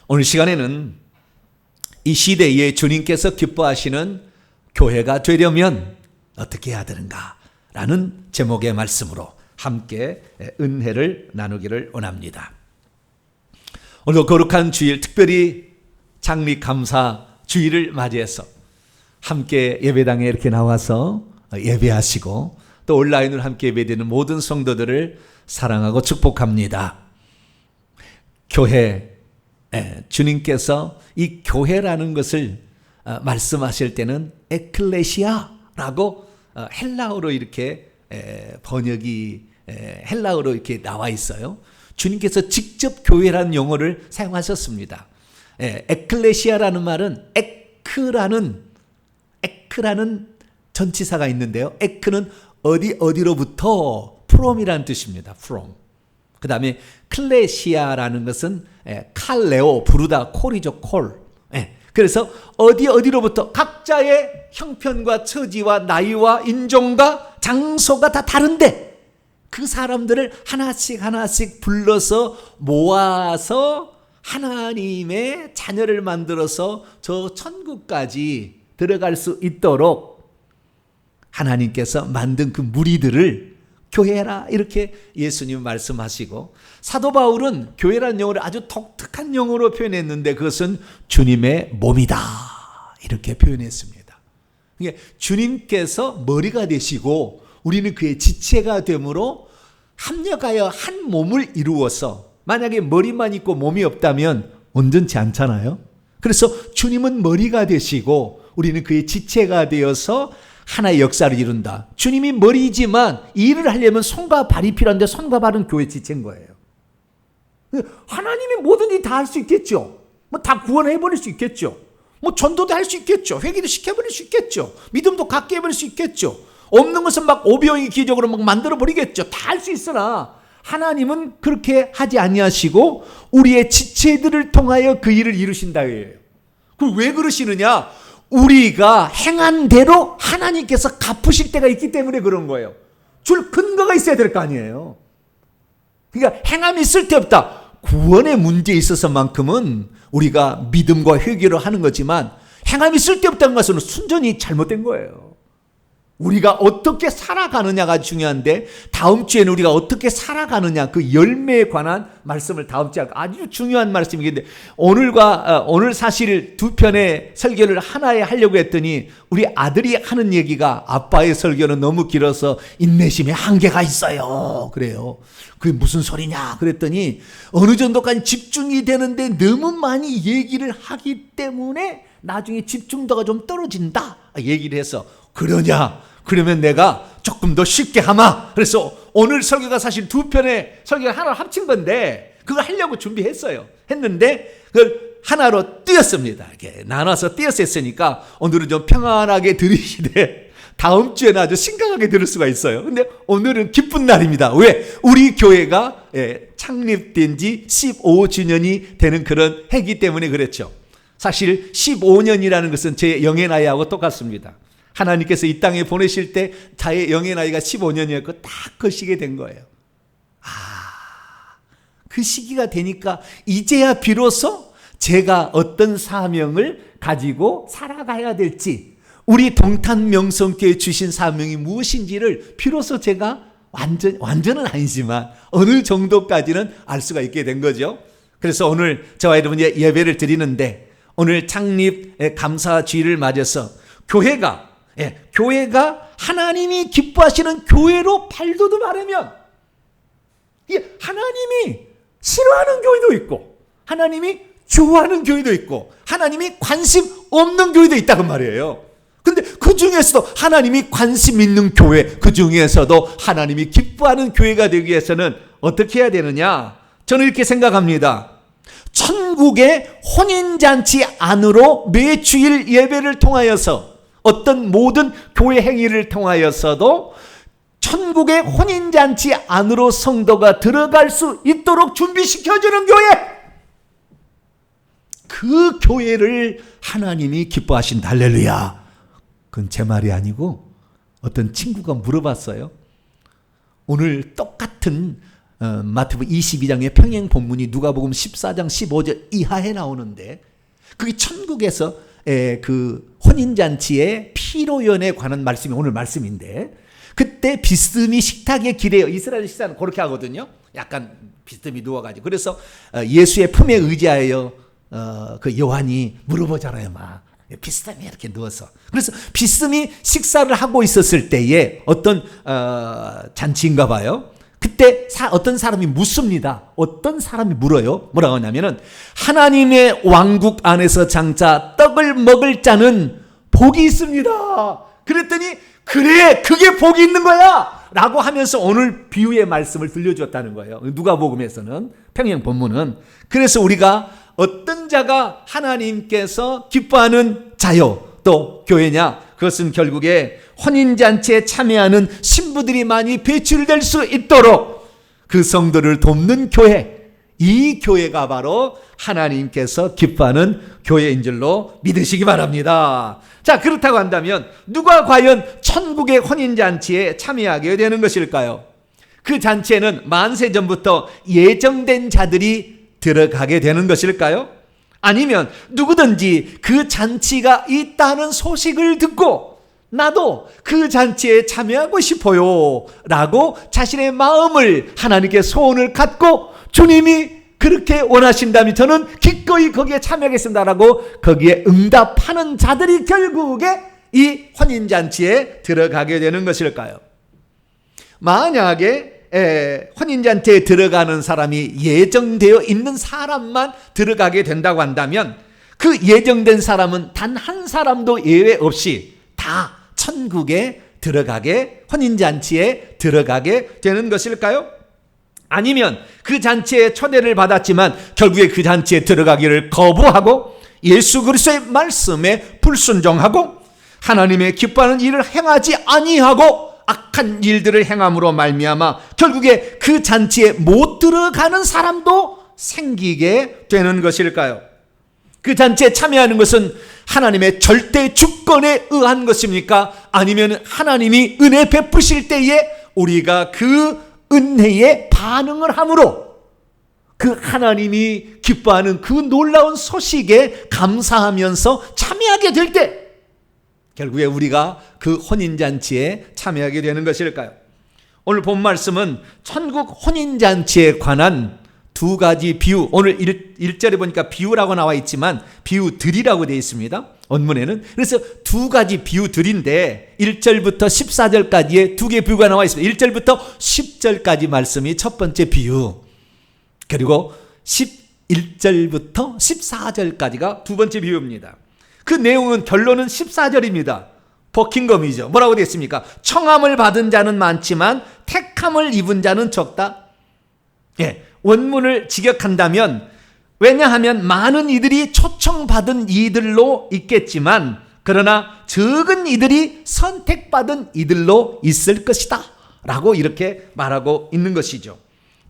오늘 시간에는 이 시대에 주님께서 기뻐하시는 교회가 되려면 어떻게 해야 되는가 라는 제목의 말씀으로 함께 은혜를 나누기를 원합니다. 오늘 거룩한 주일, 특별히 장립감사 주일을 맞이해서 함께 예배당에 이렇게 나와서 예배하시고 또 온라인으로 함께 예배드리는 모든 성도들을 사랑하고 축복합니다. 교회, 주님께서 이 교회라는 것을 말씀하실 때는 에클레시아라고 헬라어로 이렇게 번역이 헬라어로 이렇게 나와 있어요. 주님께서 직접 교회라는 용어를 사용하셨습니다. 에클레시아라는 말은 에크라는 전치사가 있는데요. 에크는 어디로부터 from이라는 뜻입니다. from. 그 다음에 클레시아라는 것은 칼레오, 부르다, 콜이죠. 콜. 그래서 어디로부터 각자의 형편과 처지와 나이와 인종과 장소가 다 다른데 그 사람들을 하나씩 불러서 모아서 하나님의 자녀를 만들어서 저 천국까지 들어갈 수 있도록 하나님께서 만든 그 무리들을 교회라 이렇게 예수님 말씀하시고, 사도 바울은 교회라는 용어를 아주 독특한 용어로 표현했는데 그것은 주님의 몸이다 이렇게 표현했습니다. 그러니까 주님께서 머리가 되시고 우리는 그의 지체가 되므로 합력하여 한 몸을 이루어서, 만약에 머리만 있고 몸이 없다면 온전치 않잖아요. 그래서 주님은 머리가 되시고 우리는 그의 지체가 되어서 하나의 역사를 이룬다. 주님이 머리이지만 일을 하려면 손과 발이 필요한데 손과 발은 교회 지체인 거예요. 하나님이 뭐든지 다 할 수 있겠죠. 다 구원해버릴 수 있겠죠. 전도도 할 수 있겠죠. 회개도 시켜버릴 수 있겠죠. 믿음도 갖게 해버릴 수 있겠죠. 없는 것은 막 오병이 기적으로 막 만들어버리겠죠. 다 할 수 있으나 하나님은 그렇게 하지 아니하시고 우리의 지체들을 통하여 그 일을 이루신다. 왜 그러시느냐? 우리가 행한 대로 하나님께서 갚으실 때가 있기 때문에 그런 거예요. 줄 근거가 있어야 될 거 아니에요. 그러니까 행함이 쓸데없다. 구원의 문제에 있어서만큼은 우리가 믿음과 회개로 하는 거지만 행함이 쓸데없다는 것은 순전히 잘못된 거예요. 우리가 어떻게 살아가느냐가 중요한데 다음 주에는 우리가 어떻게 살아가느냐 그 열매에 관한 말씀을 다음 주에 아주 중요한 말씀이긴데 오늘 사실 두 편의 설교를 하나에 하려고 했더니 우리 아들이 하는 얘기가 아빠의 설교는 너무 길어서 인내심에 한계가 있어요. 그래요. 그게 무슨 소리냐 그랬더니 어느 정도까지 집중이 되는데 너무 많이 얘기를 하기 때문에 나중에 집중도가 좀 떨어진다 얘기를 해서, 그러냐? 그러면 내가 조금 더 쉽게 하마. 그래서 오늘 설교가 사실 두 편의 설교가 하나로 합친 건데 그걸 하려고 준비했어요. 했는데 그걸 하나로 띄었습니다. 이렇게 나눠서 띄어서 했으니까 오늘은 좀 평안하게 들으시되 다음 주에는 아주 심각하게 들을 수가 있어요. 근데 오늘은 기쁜 날입니다. 왜? 우리 교회가 창립된 지 15주년이 되는 그런 해기 때문에 그랬죠. 사실 15년이라는 것은 제 영의 나이하고 똑같습니다. 하나님께서 이 땅에 보내실 때 자의 영의 나이가 15년이었고 딱 그 시기에 된 거예요. 그 시기가 되니까 이제야 비로소 제가 어떤 사명을 가지고 살아가야 될지, 우리 동탄 명성교회 주신 사명이 무엇인지를 비로소 제가 완전은 아니지만 어느 정도까지는 알 수가 있게 된 거죠. 그래서 오늘 저와 여러분이 예배를 드리는데 오늘 창립 감사 주일을 맞아서 교회가 하나님이 기뻐하시는 교회로 발돋움하려면 하나님이 싫어하는 교회도 있고 하나님이 좋아하는 교회도 있고 하나님이 관심 없는 교회도 있다고 말이에요. 그런데 그 중에서도 하나님이 관심 있는 교회, 그 중에서도 하나님이 기뻐하는 교회가 되기 위해서는 어떻게 해야 되느냐? 저는 이렇게 생각합니다. 천국의 혼인잔치 안으로 매 주일 예배를 통하여서 어떤 모든 교회 행위를 통하여서도 천국의 혼인잔치 안으로 성도가 들어갈 수 있도록 준비시켜주는 교회, 그 교회를 하나님이 기뻐하신다. 할렐루야. 그건 제 말이 아니고 어떤 친구가 물어봤어요. 오늘 똑같은 마태복음 22장의 평행 본문이 누가복음 14장 15절 이하에 나오는데, 그게 천국에서 그 혼인잔치의 피로연에 관한 말씀이 오늘 말씀인데, 그때 비스듬히 식탁에 기대어, 이스라엘 식사는 그렇게 하거든요. 약간 비스듬히 누워가지고. 그래서 예수의 품에 의지하여 그 요한이 물어보잖아요. 막 비스듬히 이렇게 누워서. 그래서 비스듬히 식사를 하고 있었을 때에 어떤 잔치인가 봐요. 그때 어떤 사람이 묻습니다. 어떤 사람이 물어요. 뭐라고 하냐면은, 하나님의 왕국 안에서 장차 떡을 먹을 자는 복이 있습니다. 그랬더니, 그래, 그게 복이 있는 거야 라고 하면서 오늘 비유의 말씀을 들려주었다는 거예요. 누가복음에서는, 평행 본문은. 그래서 우리가 어떤 자가 하나님께서 기뻐하는 자요, 또 교회냐, 그것은 결국에 혼인잔치에 참여하는 신부들이 많이 배출될 수 있도록 그 성도를 돕는 교회, 이 교회가 바로 하나님께서 기뻐하는 교회인 줄로 믿으시기 바랍니다. 자, 그렇다고 한다면 누가 과연 천국의 혼인잔치에 참여하게 되는 것일까요? 그 잔치에는 만세전부터 예정된 자들이 들어가게 되는 것일까요? 아니면 누구든지 그 잔치가 있다는 소식을 듣고 나도 그 잔치에 참여하고 싶어요 라고 자신의 마음을 하나님께 소원을 갖고, 주님이 그렇게 원하신다면 저는 기꺼이 거기에 참여하겠습니다 라고 거기에 응답하는 자들이 결국에 이 혼인잔치에 들어가게 되는 것일까요? 만약에 혼인잔치에 들어가는 사람이 예정되어 있는 사람만 들어가게 된다고 한다면, 그 예정된 사람은 단 한 사람도 예외 없이 다 천국에 들어가게, 혼인잔치에 들어가게 되는 것일까요? 아니면 그 잔치에 초대를 받았지만 결국에 그 잔치에 들어가기를 거부하고 예수 그리스도의 말씀에 불순종하고 하나님의 기뻐하는 일을 행하지 아니하고 악한 일들을 행함으로 말미암아 결국에 그 잔치에 못 들어가는 사람도 생기게 되는 것일까요? 그 잔치에 참여하는 것은 하나님의 절대 주권에 의한 것입니까? 아니면 하나님이 은혜 베푸실 때에 우리가 그 은혜에 반응을 함으로 그 하나님이 기뻐하는 그 놀라운 소식에 감사하면서 참여하게 될 때 결국에 우리가 그 혼인잔치에 참여하게 되는 것일까요? 오늘 본 말씀은 천국 혼인잔치에 관한 두 가지 비유, 오늘 1절에 보니까 비유라고 나와 있지만 비유들이라고 되어 있습니다. 원문에는. 그래서 두 가지 비유들인데 1절부터 14절까지의 두 개의 비유가 나와 있습니다. 1절부터 10절까지 말씀이 첫 번째 비유, 그리고 11절부터 14절까지가 두 번째 비유입니다. 그 내용은 결론은 14절입니다. 버킹검이죠. 뭐라고 되어 있습니까? 청함을 받은 자는 많지만 택함을 입은 자는 적다. 예, 원문을 직역한다면, 왜냐하면 많은 이들이 초청받은 이들로 있겠지만 그러나 적은 이들이 선택받은 이들로 있을 것이다 라고 이렇게 말하고 있는 것이죠.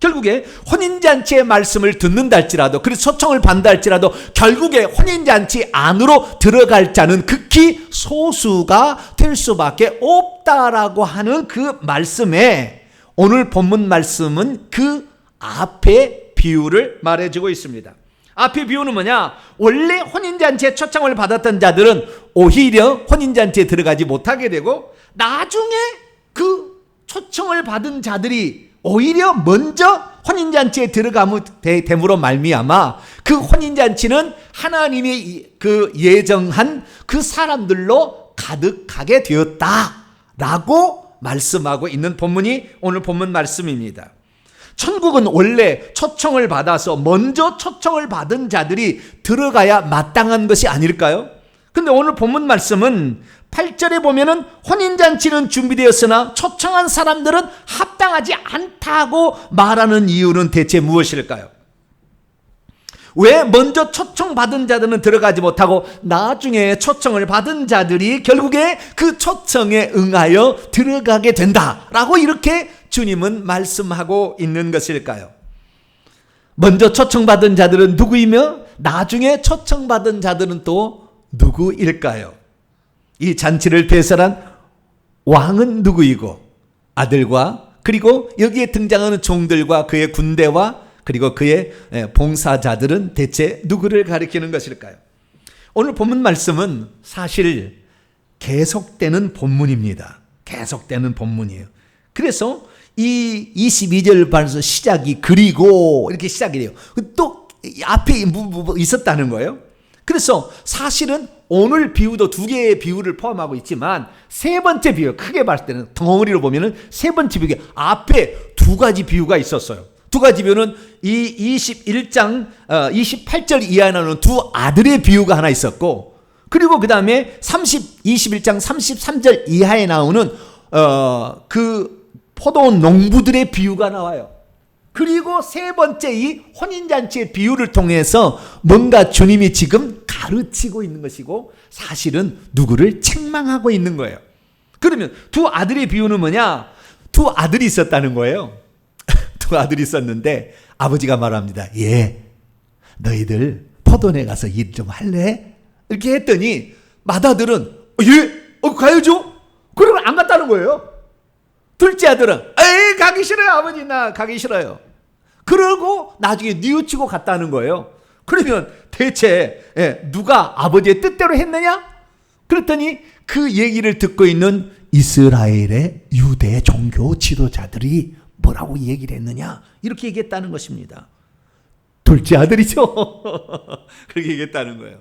결국에 혼인잔치의 말씀을 듣는다 할지라도, 그래서 초청을 받는다 할지라도 결국에 혼인잔치 안으로 들어갈 자는 극히 소수가 될 수밖에 없다라고 하는 그 말씀에 오늘 본문 말씀은 그 앞에 비유를 말해주고 있습니다. 앞의 비유는 뭐냐? 원래 혼인잔치에 초청을 받았던 자들은 오히려 혼인잔치에 들어가지 못하게 되고, 나중에 그 초청을 받은 자들이 오히려 먼저 혼인잔치에 들어감으로 말미암아 그 혼인잔치는 하나님이 그 예정한 그 사람들로 가득하게 되었다라고 말씀하고 있는 본문이 오늘 본문 말씀입니다. 천국은 원래 초청을 받아서 먼저 초청을 받은 자들이 들어가야 마땅한 것이 아닐까요? 근데 오늘 본문 말씀은 8절에 보면은 혼인잔치는 준비되었으나 초청한 사람들은 합당하지 않다고 말하는 이유는 대체 무엇일까요? 왜 먼저 초청받은 자들은 들어가지 못하고 나중에 초청을 받은 자들이 결국에 그 초청에 응하여 들어가게 된다라고 이렇게 주님은 말씀하고 있는 것일까요? 먼저 초청받은 자들은 누구이며 나중에 초청받은 자들은 또 누구일까요? 이 잔치를 배설한 왕은 누구이고 아들과 그리고 여기에 등장하는 종들과 그의 군대와 그리고 그의 봉사자들은 대체 누구를 가리키는 것일까요? 오늘 본문 말씀은 사실 계속되는 본문입니다. 계속되는 본문이에요. 그래서 이 22절 발서 시작이 그리고 이렇게 시작이 돼요. 또 앞에 있었다는 거예요. 그래서 사실은 오늘 비유도 두 개의 비유를 포함하고 있지만 세 번째 비유, 크게 봤을 때는 덩어리로 보면은 세 번째 비유, 앞에 두 가지 비유가 있었어요. 두 가지 비유는 이 21장 28절 이하에 나오는 두 아들의 비유가 하나 있었고, 그리고 그 다음에 21장 33절 이하에 나오는 그 포도원 농부들의 비유가 나와요. 그리고 세 번째 이 혼인잔치의 비유를 통해서 뭔가 주님이 지금 가르치고 있는 것이고 사실은 누구를 책망하고 있는 거예요. 그러면 두 아들의 비유는 뭐냐? 두 아들이 있었다는 거예요. 두 아들이 있었는데 아버지가 말합니다. 예, 너희들 포도원에 가서 일 좀 할래? 이렇게 했더니 맏아들은 예, 가야죠. 그러면 안 갔다는 거예요. 둘째 아들은 에이, 가기 싫어요. 아버지, 나 가기 싫어요. 그러고 나중에 뉘우치고 갔다는 거예요. 그러면 대체 누가 아버지의 뜻대로 했느냐? 그랬더니 그 얘기를 듣고 있는 이스라엘의 유대 종교 지도자들이 뭐라고 얘기를 했느냐? 이렇게 얘기했다는 것입니다. 둘째 아들이죠. 그렇게 얘기했다는 거예요.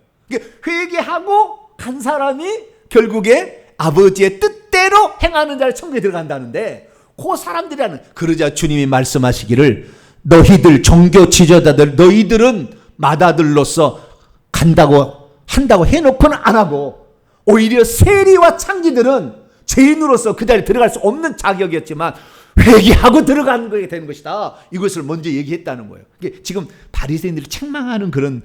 회개하고 간 사람이 결국에 아버지의 뜻대로 행하는 자를 천국에 들어간다는데, 그 사람들이라는, 그러자 주님이 말씀하시기를 너희들 종교 지도자들, 너희들은 맏아들로서 간다고 한다고 해놓고는 안 하고, 오히려 세리와 창기들은 죄인으로서 그 자리에 들어갈 수 없는 자격이었지만 회개하고 들어가는 것이 되는 것이다. 이것을 먼저 얘기했다는 거예요. 이게 지금 바리새인들을 책망하는 그런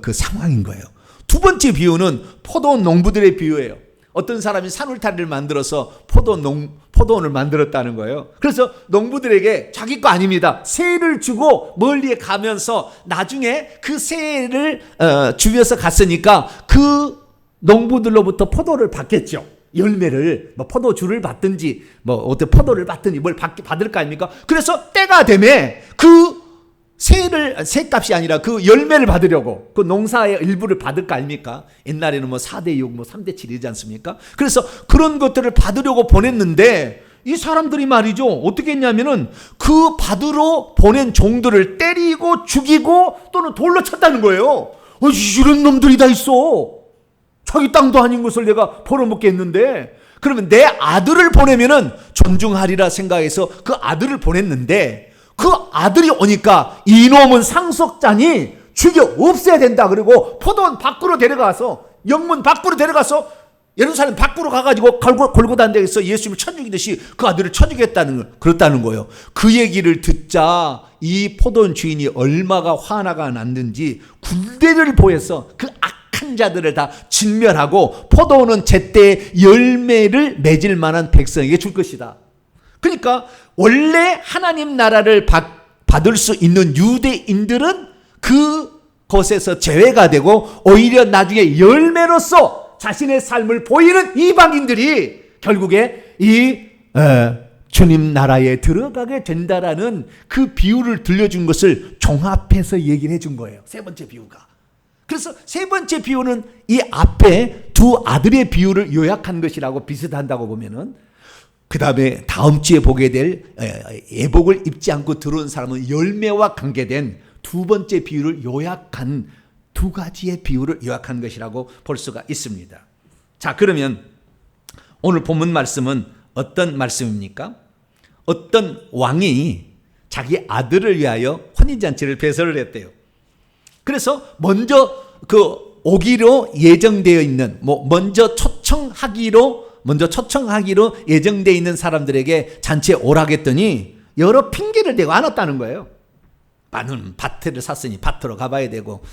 그 상황인 거예요. 두 번째 비유는 포도원 농부들의 비유예요. 어떤 사람이 산울타리를 만들어서 포도원을 만들었다는 거예요. 그래서 농부들에게 자기 거 아닙니다. 세를 주고 멀리에 가면서 나중에 그 세를 주면서 갔으니까 그 농부들로부터 포도를 받겠죠. 열매를, 뭐 포도주를 받든지 뭐 어떤 포도를 받든지 뭘 받을 거 아닙니까? 그래서 때가 되면 그 세값이 아니라 그 열매를 받으려고 그 농사의 일부를 받을 거 아닙니까? 옛날에는 뭐 4대 6, 뭐 3대 7이지 않습니까? 그래서 그런 것들을 받으려고 보냈는데 이 사람들이 말이죠, 어떻게 했냐면은 그 받으러 보낸 종들을 때리고 죽이고 또는 돌로 쳤다는 거예요. 이런 놈들이 다 있어. 자기 땅도 아닌 것을 내가 벌어먹겠는데, 그러면 내 아들을 보내면은 존중하리라 생각해서 그 아들을 보냈는데, 그 아들이 오니까 이놈은 상속자니 죽여 없애야 된다. 그리고 포도원 밖으로 데려가서, 영문 밖으로 데려가서 예루살렘 밖으로 가가지고 골고다 데에서 예수님을 쳐 죽이듯이 그 아들을 쳐 죽였다는, 그렇다는 거예요. 그 얘기를 듣자 이 포도원 주인이 얼마가 화나가 났는지 군대를 보여서 그 악한 자들을 다 진멸하고 포도원은 제때 열매를 맺을 만한 백성에게 줄 것이다. 그러니까 원래 하나님 나라를 받을 수 있는 유대인들은 그곳에서 제외가 되고, 오히려 나중에 열매로서 자신의 삶을 보이는 이방인들이 결국에 이 주님 나라에 들어가게 된다라는 그 비유를 들려준 것을 종합해서 얘기를 해준 거예요. 세 번째 비유가. 그래서 세 번째 비유는 이 앞에 두 아들의 비유를 요약한 것이라고 비슷한다고 보면은, 그 다음에 다음 주에 보게 될 예복을 입지 않고 들어온 사람은 열매와 관계된 두 번째 비유를 요약한, 두 가지의 비유를 요약한 것이라고 볼 수가 있습니다. 자, 그러면 오늘 본문 말씀은 어떤 말씀입니까? 어떤 왕이 자기 아들을 위하여 혼인잔치를 배설을 했대요. 그래서 먼저 그 오기로 예정되어 있는, 먼저 초청하기로 예정되어 있는 사람들에게 잔치에 오라겠더니 여러 핑계를 대고 안 왔다는 거예요. 나는 밭을 샀으니 밭으로 가봐야 되고,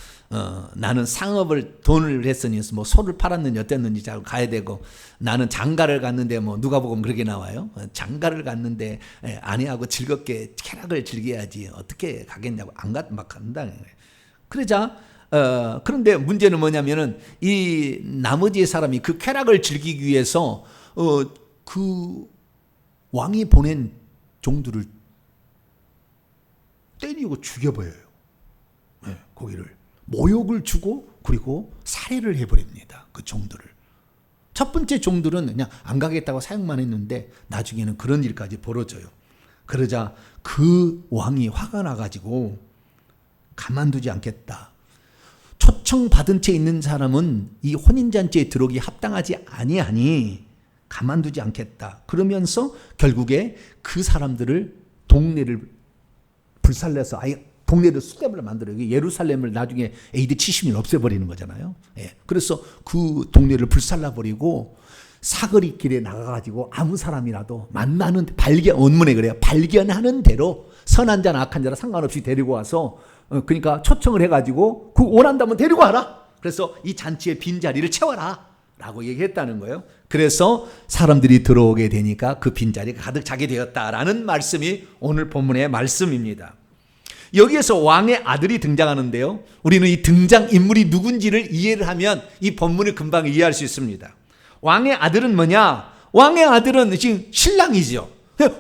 나는 상업을 돈을 했으니 뭐 소를 팔았는지 어땠는지 잘 가야 되고, 나는 장가를 갔는데 뭐 누가 보면 그렇게 나와요. 장가를 갔는데 아내하고 즐겁게 쾌락을 즐겨야지 어떻게 가겠냐고 막 간다. 그러자 그런데 문제는 뭐냐면은 이 나머지 사람이 그 쾌락을 즐기기 위해서 그 왕이 보낸 종들을 때리고 죽여버려요. 거기를 모욕을 주고 그리고 살해를 해버립니다. 그 종들을. 첫 번째 종들은 그냥 안 가겠다고 사용만 했는데 나중에는 그런 일까지 벌어져요. 그러자 그 왕이 화가 나가지고 가만두지 않겠다. 초청받은 채 있는 사람은 이 혼인잔치에 들어오기 합당하지 아니하니 가만두지 않겠다. 그러면서 결국에 그 사람들을 동네를 불살려서 아예 동네를 쑥대밭을 만들어요. 예루살렘을 나중에 AD 70년 없애버리는 거잖아요. 그래서 그 동네를 불살라버리고 사거리 길에 나가가지고 아무 사람이라도 만나는 원문에 그래요. 발견하는 대로 선한 자나 악한 자나 상관없이 데리고 와서 그러니까 초청을 해가지고 그 원한다면 데리고 와라. 그래서 이 잔치의 빈자리를 채워라 라고 얘기했다는 거예요. 그래서 사람들이 들어오게 되니까 그 빈자리가 가득 차게 되었다라는 말씀이 오늘 본문의 말씀입니다. 여기에서 왕의 아들이 등장하는데요. 우리는 이 등장인물이 누군지를 이해를 하면 이 본문을 금방 이해할 수 있습니다. 왕의 아들은 뭐냐? 왕의 아들은 지금 신랑이죠.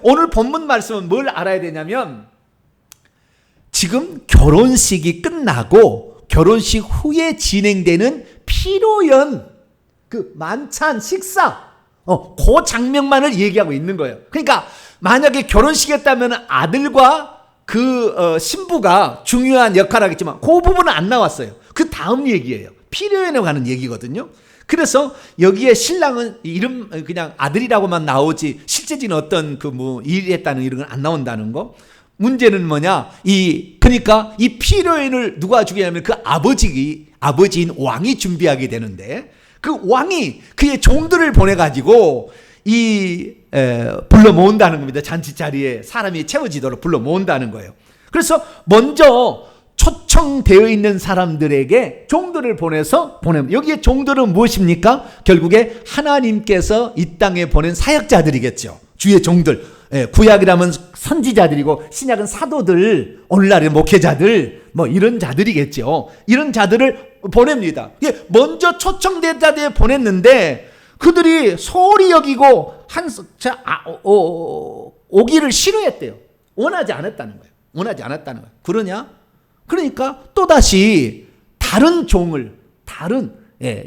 오늘 본문 말씀은 뭘 알아야 되냐면 지금 결혼식이 끝나고 결혼식 후에 진행되는 피로연, 그 만찬, 식사, 그 장면만을 얘기하고 있는 거예요. 그러니까 만약에 결혼식이었다면 아들과 그 신부가 중요한 역할을 하겠지만 그 부분은 안 나왔어요. 그 다음 얘기예요. 피로연에 관한 얘기거든요. 그래서 여기에 신랑은 이름 그냥 아들이라고만 나오지 실제적인 어떤 그 뭐 일이 했다는 이런 건 안 나온다는 거. 문제는 뭐냐? 그러니까 이 피로연을 누가 주겠냐면 그 아버지인 왕이 준비하게 되는데 그 왕이 그의 종들을 보내가지고 불러 모은다는 겁니다. 잔치 자리에 사람이 채워지도록 불러 모은다는 거예요. 그래서 먼저 초청되어 있는 사람들에게 종들을 보내서 보냅니다. 여기에 종들은 무엇입니까? 결국에 하나님께서 이 땅에 보낸 사역자들이겠죠. 주의 종들. 구약이라면 선지자들이고 신약은 사도들, 오늘날의 목회자들, 뭐 이런 자들이겠죠. 이런 자들을 보냅니다. 먼저 초청된 자들을 보냈는데 그들이 소홀히 여기고 오기를 싫어했대요. 원하지 않았다는 거예요. 원하지 않았다는 거예요. 그러니까 또다시 다른 종을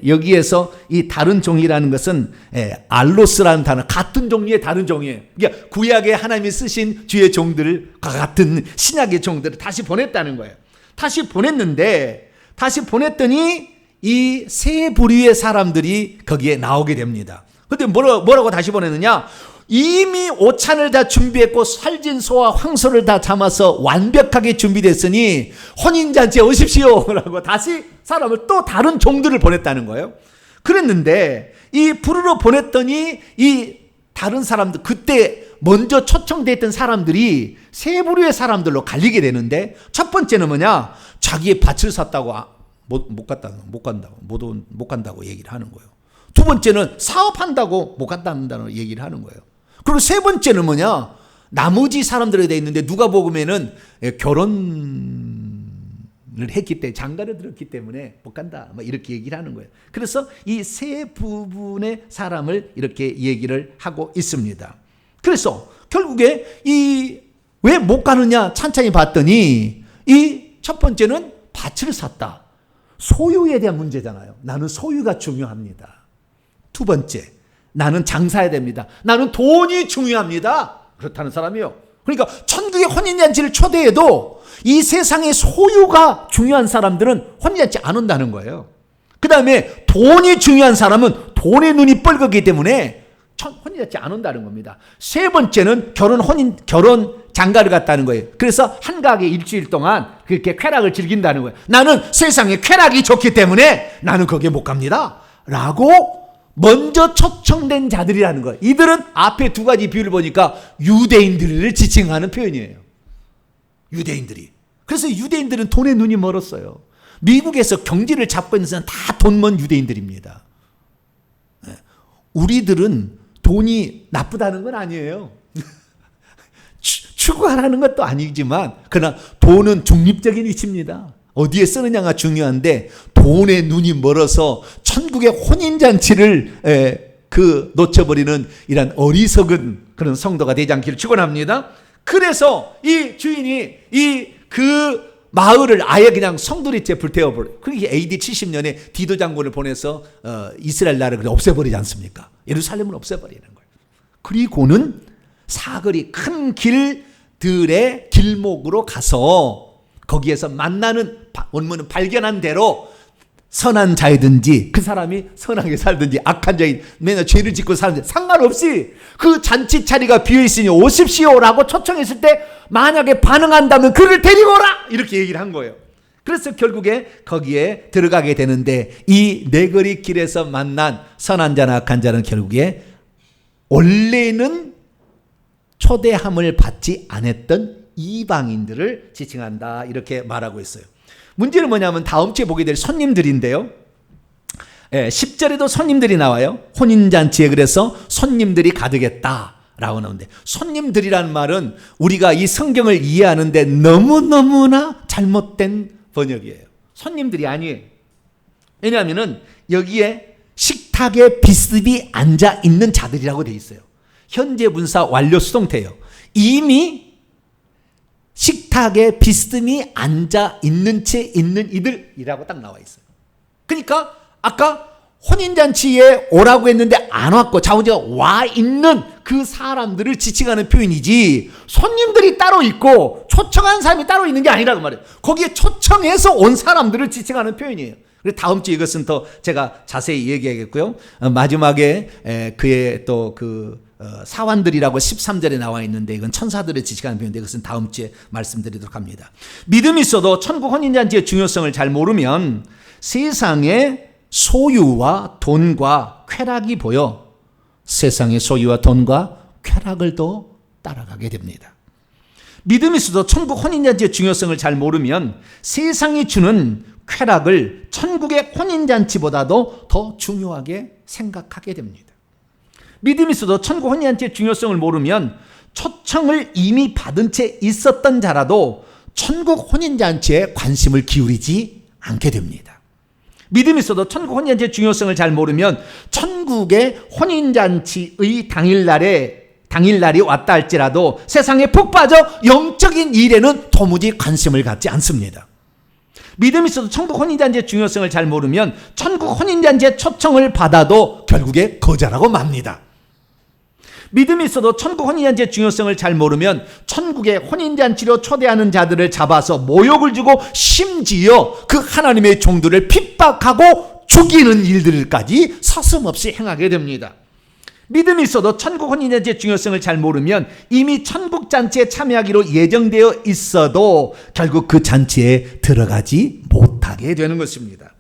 여기에서 이 다른 종이라는 것은 알로스라는 단어, 같은 종류의 다른 종이에요. 그러니까 구약에 하나님이 쓰신 주의 종들과 같은 신약의 종들을 다시 보냈다는 거예요. 다시 보냈더니 이 세 부류의 사람들이 거기에 나오게 됩니다. 그런데 뭐라고 다시 보냈느냐? 이미 오찬을 다 준비했고 살진 소와 황소를 다 잡아서 완벽하게 준비됐으니 혼인잔치에 오십시오 라고 다시 사람을 또 다른 종들을 보냈다는 거예요. 그랬는데 이 부르러 보냈더니 이 다른 사람들, 그때 먼저 초청됐던 사람들이 세 부류의 사람들로 갈리게 되는데 첫 번째는 뭐냐? 자기의 밭을 샀다고 못 간다고 얘기를 하는 거예요. 두 번째는 사업한다고 못 간다는 얘기를 하는 거예요. 그리고 세 번째는 뭐냐? 나머지 사람들에 대해 있는데 누가복음에는 결혼을 했기 때문에 장가를 들었기 때문에 못 간다. 이렇게 얘기를 하는 거예요. 그래서 이 세 부분의 사람을 이렇게 얘기를 하고 있습니다. 그래서 결국에 왜 못 가느냐 찬찬히 봤더니 이 첫 번째는 밭을 샀다. 소유에 대한 문제잖아요. 나는 소유가 중요합니다. 두 번째, 나는 장사해야 됩니다. 나는 돈이 중요합니다. 그렇다는 사람이요. 그러니까 천국의 혼인잔치를 초대해도 이 세상의 소유가 중요한 사람들은 혼인잔치 안 온다는 거예요. 그 다음에 돈이 중요한 사람은 돈에 눈이 뻘겋기 때문에 혼인잔치 안 온다는 겁니다. 세 번째는 결혼 장가를 갔다는 거예요. 그래서 한가하게 일주일 동안 그렇게 쾌락을 즐긴다는 거예요. 나는 세상에 쾌락이 좋기 때문에 나는 거기에 못 갑니다. 라고 먼저 초청된 자들이라는 거예요. 이들은 앞에 두 가지 비유를 보니까 유대인들을 지칭하는 표현이에요. 유대인들이. 그래서 유대인들은 돈에 눈이 멀었어요. 미국에서 경제를 잡고 있는 사람은 다 돈 먼 유대인들입니다. 우리들은 돈이 나쁘다는 건 아니에요. 추구하라는 것도 아니지만 그러나 돈은 중립적인 위치입니다. 어디에 쓰느냐가 중요한데 돈에 눈이 멀어서 천국의 혼인잔치를 놓쳐버리는 이런 어리석은 그런 성도가 되지 않기를 축원합니다. 그래서 이 주인이 그 마을을 아예 그냥 성도리째 불태워버려요. 그게 AD 70년에 디도 장군을 보내서 이스라엘 나라를 없애버리지 않습니까? 예루살렘을 없애버리는 거예요. 그리고는 사거리 큰 길들의 길목으로 가서 거기에서 만나는, 원문은 발견한 대로 선한 자이든지 그 사람이 선하게 살든지 악한 자인 맨날 죄를 짓고 사는데 상관없이 그 잔치 자리가 비어있으니 오십시오라고 초청했을 때 만약에 반응한다면 그를 데리고 오라 이렇게 얘기를 한 거예요. 그래서 결국에 거기에 들어가게 되는데 이 네거리 길에서 만난 선한 자나 악한 자는 결국에 원래는 초대함을 받지 않았던 이방인들을 지칭한다 이렇게 말하고 있어요. 문제는 뭐냐면 다음 주에 보게 될 손님들인데요. 10절에도 손님들이 나와요. 혼인잔치에 그래서 손님들이 가득했다라고 나오는데, 손님들이라는 말은 우리가 이 성경을 이해하는데 너무너무나 잘못된 번역이에요. 손님들이 아니에요. 왜냐하면 여기에 식탁에 비스듬히 앉아 있는 자들이라고 돼 있어요. 현재 분사 완료 수동태예요. 이미 식탁에 비스듬히 앉아 있는 채 있는 이들이라고 딱 나와 있어요. 그러니까 아까 혼인잔치에 오라고 했는데 안 왔고 자우지가 와 있는 그 사람들을 지칭하는 표현이지, 손님들이 따로 있고 초청한 사람이 따로 있는 게 아니라고 말해요. 거기에 초청해서 온 사람들을 지칭하는 표현이에요. 그래서 다음 주에 이것은 더 제가 자세히 얘기하겠고요. 마지막에 그의 또 사환들이라고 13절에 나와 있는데 이건 천사들을 지칭하는 표현인데 그것은 다음 주에 말씀드리도록 합니다. 믿음이 있어도 천국 혼인잔치의 중요성을 잘 모르면 세상의 소유와 돈과 쾌락이 보여 세상의 소유와 돈과 쾌락을 또 따라가게 됩니다. 믿음이 있어도 천국 혼인잔치의 중요성을 잘 모르면 세상이 주는 쾌락을 천국의 혼인잔치보다도 더 중요하게 생각하게 됩니다. 믿음이 있어도 천국 혼인잔치의 중요성을 모르면 초청을 이미 받은 채 있었던 자라도 천국 혼인잔치에 관심을 기울이지 않게 됩니다. 믿음이 있어도 천국 혼인잔치의 중요성을 잘 모르면 천국의 혼인잔치의 당일날이 왔다 할지라도 세상에 푹 빠져 영적인 일에는 도무지 관심을 갖지 않습니다. 믿음이 있어도 천국 혼인잔치의 중요성을 잘 모르면 천국 혼인잔치의 초청을 받아도 결국에 거절하고 맙니다. 믿음이 있어도 천국 혼인잔치의 중요성을 잘 모르면 천국의 혼인잔치로 초대하는 자들을 잡아서 모욕을 주고 심지어 그 하나님의 종들을 핍박하고 죽이는 일들까지 서슴없이 행하게 됩니다. 믿음이 있어도 천국 혼인잔치의 중요성을 잘 모르면 이미 천국 잔치에 참여하기로 예정되어 있어도 결국 그 잔치에 들어가지 못하게 되는 것입니다.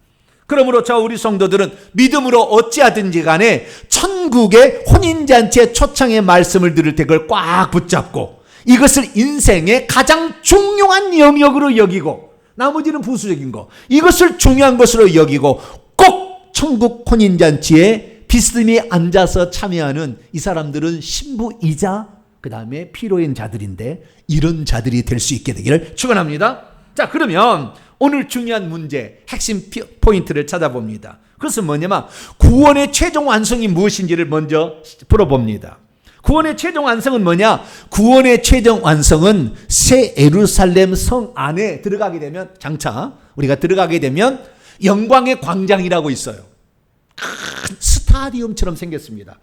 그러므로 저 우리 성도들은 믿음으로 어찌하든지 간에 천국의 혼인잔치의 초청의 말씀을 들을 때 그걸 꽉 붙잡고 이것을 인생의 가장 중요한 영역으로 여기고 나머지는 부수적인 거, 이것을 중요한 것으로 여기고 꼭 천국 혼인잔치에 비스듬히 앉아서 참여하는 이 사람들은 신부이자 그 다음에 피로인 자들인데 이런 자들이 될 수 있게 되기를 축원합니다. 자, 그러면 오늘 중요한 문제, 핵심 포인트를 찾아봅니다. 그것은 뭐냐면 구원의 최종 완성이 무엇인지를 먼저 풀어봅니다. 구원의 최종 완성은 뭐냐? 구원의 최종 완성은 새 예루살렘 성 안에 들어가게 되면, 장차 우리가 들어가게 되면 영광의 광장이라고 있어요. 큰 스타디움처럼 생겼습니다.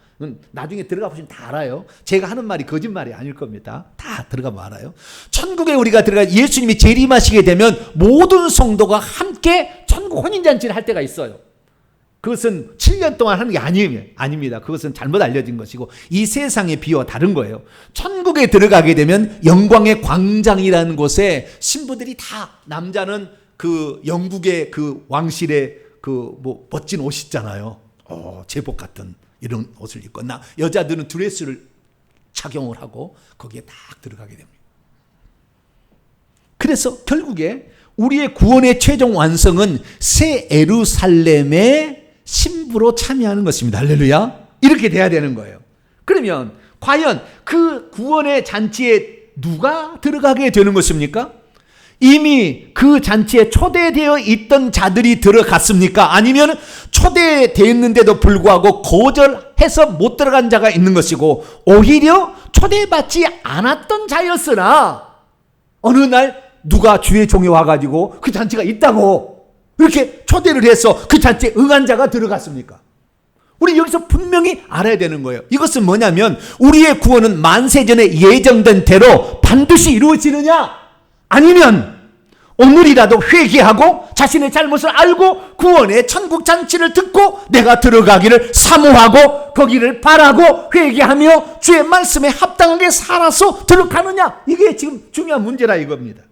나중에 들어가 보시면 다 알아요. 제가 하는 말이 거짓말이 아닐 겁니다. 다 들어가면 알아요. 천국에 우리가 들어가 예수님이 재림하시게 되면 모든 성도가 함께 천국 혼인잔치를 할 때가 있어요. 그것은 7년 동안 하는 게 아닙니다. 그것은 잘못 알려진 것이고 이 세상의 비유와 다른 거예요. 천국에 들어가게 되면 영광의 광장이라는 곳에 신부들이 다, 남자는 그 영국의 그 왕실의 그 멋진 옷 있잖아요. 제복 같은 이런 옷을 입고, 여자들은 드레스를 착용을 하고 거기에 딱 들어가게 됩니다. 그래서 결국에 우리의 구원의 최종 완성은 새 예루살렘의 신부로 참여하는 것입니다. 할렐루야. 이렇게 돼야 되는 거예요. 그러면 과연 그 구원의 잔치에 누가 들어가게 되는 것입니까? 이미 그 잔치에 초대되어 있던 자들이 들어갔습니까? 아니면 초대되었는데도 불구하고 거절해서 못 들어간 자가 있는 것이고, 오히려 초대받지 않았던 자였으나 어느 날 누가 주의 종이 와가지고 그 잔치가 있다고 이렇게 초대를 해서 그 잔치에 응한 자가 들어갔습니까? 우리 여기서 분명히 알아야 되는 거예요. 이것은 뭐냐면 우리의 구원은 만세전에 예정된 대로 반드시 이루어지느냐, 아니면 오늘이라도 회개하고 자신의 잘못을 알고 구원의 천국 잔치를 듣고 내가 들어가기를 사모하고 거기를 바라고 회개하며 주의 말씀에 합당하게 살아서 들어가느냐, 이게 지금 중요한 문제라 이겁니다.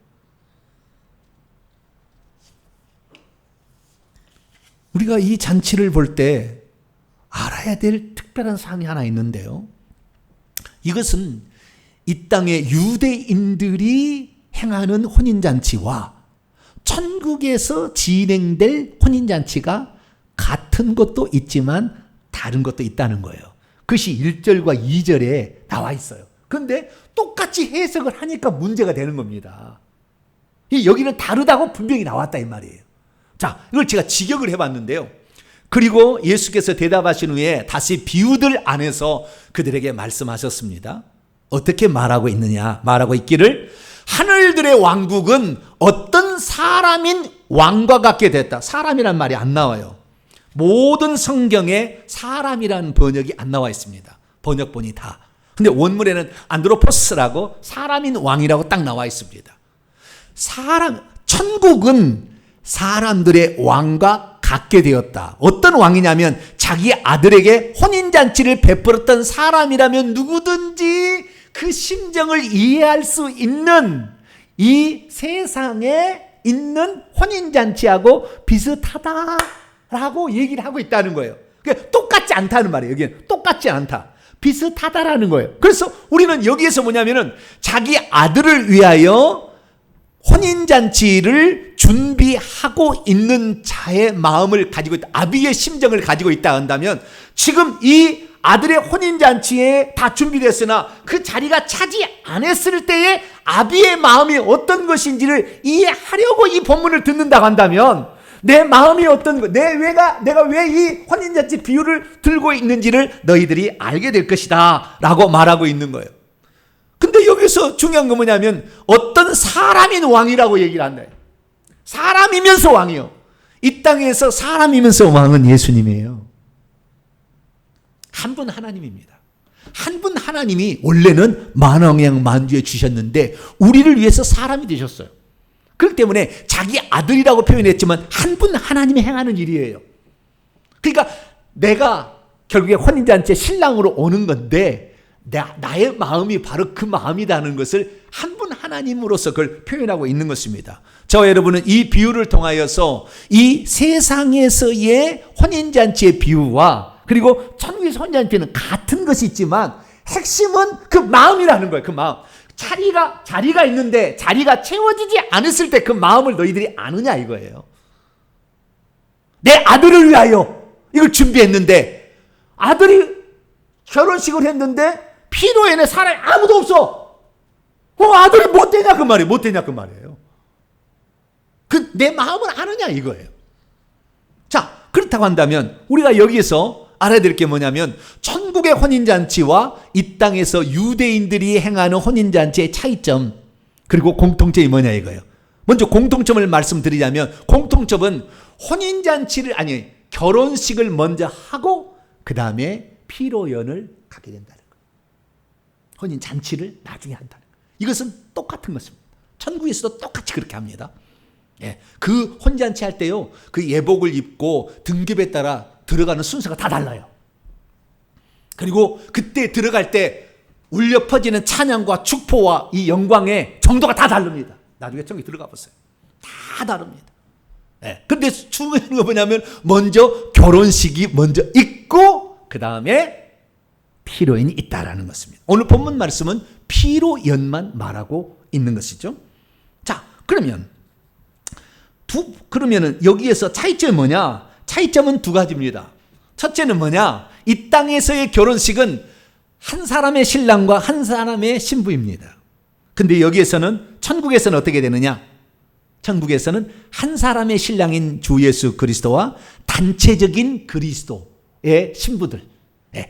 우리가 이 잔치를 볼 때 알아야 될 특별한 사항이 하나 있는데요, 이것은 이 땅의 유대인들이 행하는 혼인잔치와 천국에서 진행될 혼인잔치가 같은 것도 있지만 다른 것도 있다는 거예요. 그것이 1절과 2절에 나와 있어요. 그런데 똑같이 해석을 하니까 문제가 되는 겁니다. 여기는 다르다고 분명히 나왔다 이 말이에요. 자, 이걸 제가 직역을 해봤는데요. 그리고 예수께서 대답하신 후에 다시 비유들 안에서 그들에게 말씀하셨습니다. 어떻게 말하고 있느냐? 말하고 있기를 하늘들의 왕국은 어떤 사람인 왕과 같게 됐다. 사람이란 말이 안 나와요. 모든 성경에 사람이란 번역이 안 나와 있습니다. 번역본이 다. 근데 원문에는 안드로포스라고 사람인 왕이라고 딱 나와 있습니다. 천국은 사람들의 왕과 같게 되었다. 어떤 왕이냐면 자기 아들에게 혼인잔치를 베풀었던 사람이라면 누구든지 그 심정을 이해할 수 있는 이 세상에 있는 혼인잔치하고 비슷하다라고 얘기를 하고 있다는 거예요. 그러니까 똑같지 않다는 말이에요. 여기는 똑같지 않다. 비슷하다라는 거예요. 그래서 우리는 여기에서 뭐냐면은 자기 아들을 위하여 혼인잔치를 준비하고 있는 자의 마음을 가지고 있다. 아비의 심정을 가지고 있다 한다면 지금 이 아들의 혼인잔치에 다 준비됐으나 그 자리가 차지 안 했을 때의 아비의 마음이 어떤 것인지를 이해하려고 이 본문을 듣는다고 한다면 내 마음이 어떤 것, 내가 왜 이 혼인잔치 비유를 들고 있는지를 너희들이 알게 될 것이다 라고 말하고 있는 거예요. 근데 여기서 중요한 건 뭐냐면 어떤 사람인 왕이라고 얘기를 한다. 사람이면서 왕이요. 이 땅에서 사람이면서 왕은 예수님이에요. 한 분 하나님입니다. 한 분 하나님이 원래는 만왕양 만주에 주셨는데 우리를 위해서 사람이 되셨어요. 그렇기 때문에 자기 아들이라고 표현했지만 한 분 하나님이 행하는 일이에요. 그러니까 내가 결국에 혼인잔치에 신랑으로 오는 건데 나의 마음이 바로 그 마음이라는 것을 한 분 하나님으로서 그걸 표현하고 있는 것입니다. 저와 여러분은 이 비유를 통하여서 이 세상에서의 혼인잔치의 비유와 그리고 천국에서 혼인잔치는 같은 것이 있지만 핵심은 그 마음이라는 거예요. 그 마음. 자리가 있는데 자리가 채워지지 않았을 때 그 마음을 너희들이 아느냐 이거예요. 내 아들을 위하여 이걸 준비했는데 아들이 결혼식을 했는데 피로연에 사람이 아무도 없어. 아들이 못 되냐 그 말이에요. 못 되냐 그 말이에요. 내 마음을 아느냐 이거예요. 자, 그렇다고 한다면 우리가 여기에서 알아야 될 게 뭐냐면 천국의 혼인잔치와 이 땅에서 유대인들이 행하는 혼인잔치의 차이점 그리고 공통점이 뭐냐 이거예요. 먼저 공통점을 말씀드리자면 공통점은 결혼식을 먼저 하고 그 다음에 피로연을 가게 된다는 거예요. 혼인잔치를 나중에 한다는 거예요. 이것은 똑같은 것입니다. 천국에서도 똑같이 그렇게 합니다. 예, 그 혼인잔치 할 때요, 그 예복을 입고 등급에 따라 들어가는 순서가 다 달라요. 그리고 그때 들어갈 때 울려 퍼지는 찬양과 축포와 이 영광의 정도가 다 다릅니다. 나중에 저기 들어가 보세요. 다 다릅니다. 네. 근데 중요한 건 뭐냐면 먼저 결혼식이 먼저 있고 그 다음에 피로연이 있다라는 것입니다. 오늘 본문 말씀은 피로연만 말하고 있는 것이죠. 자, 그러면은 여기에서 차이점이 뭐냐? 차이점은 두 가지입니다. 첫째는 뭐냐? 이 땅에서의 결혼식은 한 사람의 신랑과 한 사람의 신부입니다. 근데 여기에서는 천국에서는 어떻게 되느냐? 천국에서는 한 사람의 신랑인 주 예수 그리스도와 단체적인 그리스도의 신부들,